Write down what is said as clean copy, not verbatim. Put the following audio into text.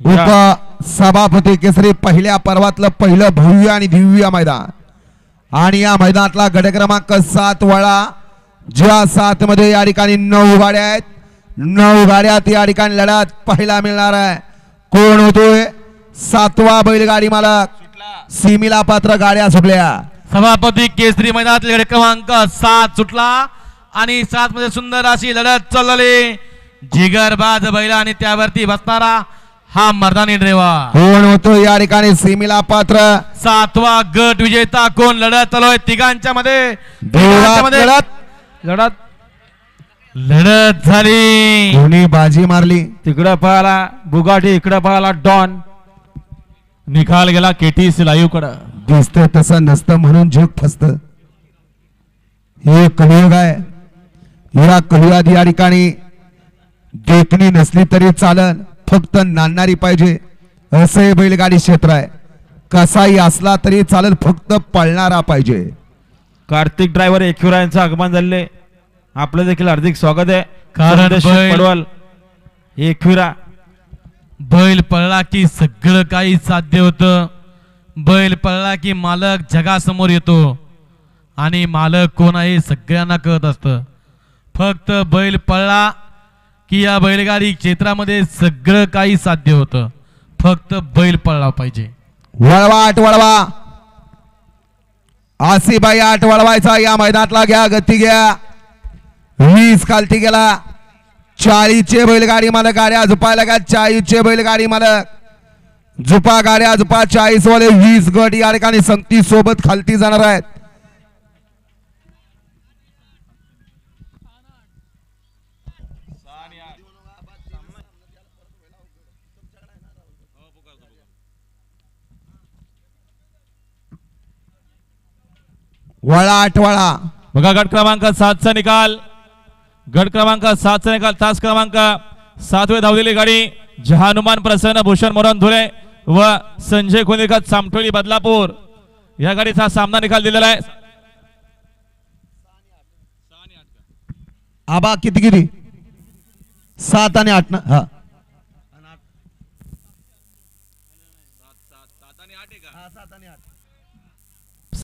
उप सभापती केसरी पहिल्या पर्वातलं पहिलं भव्य आणि दिव्य मैदान आणि या मैदानातला गट क्रमांक 7 वळा ज्या 7 मध्ये या ठिकाणी 9 गाड्या आहेत 9 गाड्यात या ठिकाणी लढत पहिला मिळणार आहे कोण होतोय 7वा बैलगाडी मालक सीमीला पात्र गाड्या सुटल्या सभापती केसरी मैदानातले गट क्रमांक 7 सुटला आणि 7 मध्ये सुंदर अशी लढत चालली जिगरबाज बैल आणि त्यावरती बसणारा हा मर्दानी ड्रायव्हर कोण होतो या ठिकाणी सीमीला पात्र 7वा गट विजेता कोण लढत चालू आहे तिघांच्या मध्ये लढत लढत झाली कोणी बाजी मारली तिकडं पळाला बुगाटी इकडं पळाला डॉन निकाल गेला केटीसी लाईव्ह कडे दिसतंय तसं नसतं म्हणून जग फसत हे कलियुग आहे या कलियुगात या ठिकाणी देखणी नसली तरी चालन फक्त नांदणारी पाहिजे असं हे बैलगाडी क्षेत्र आहे कसाही असला तरी चालेल फक्त पळणारा पाहिजे कार्तिक ड्रायव्हर एकविरा यांचं आगमन झाले आपलं देखील हार्दिक स्वागत आहे कारण पडवल एकविरा बैल पळला की सगळं काही साध्य होतं बैल पळला की मालक जगासमोर येतो आणि मालक कोण आहे सगळ्यांना कळत असतं फक्त बैल पळला की या बैलगाडी क्षेत्रामध्ये सगळं काही साध्य होतं फक्त बैल पळला पाहिजे वळवा आठ वळवा आसीबाई आठ वळवायचा या मैदानातला घ्या गती घ्या 20 खालती गेला 40 चे बैलगाडी मालक गाड्या झुपायला का 40 चे बैलगाडी मालक झुपा गाड्या झुपा 40 वाले 20 गट या ठिकाणी संगती सोबत खालती जाणार आहेत वळा आठवळा बघा गट क्रमांक 7 चा निकाल गट क्रमांक 7 चा निकाल तास क्रमांक 7 वे धावलेली गाडी जहानुमान प्रसन्न भूषण मोरन धुळे व संजय कोंडेकर सामटोली बदलापूर या गाडीचा सामना निकाल दिलेला आहे आबा किती 7 आणि 8 हा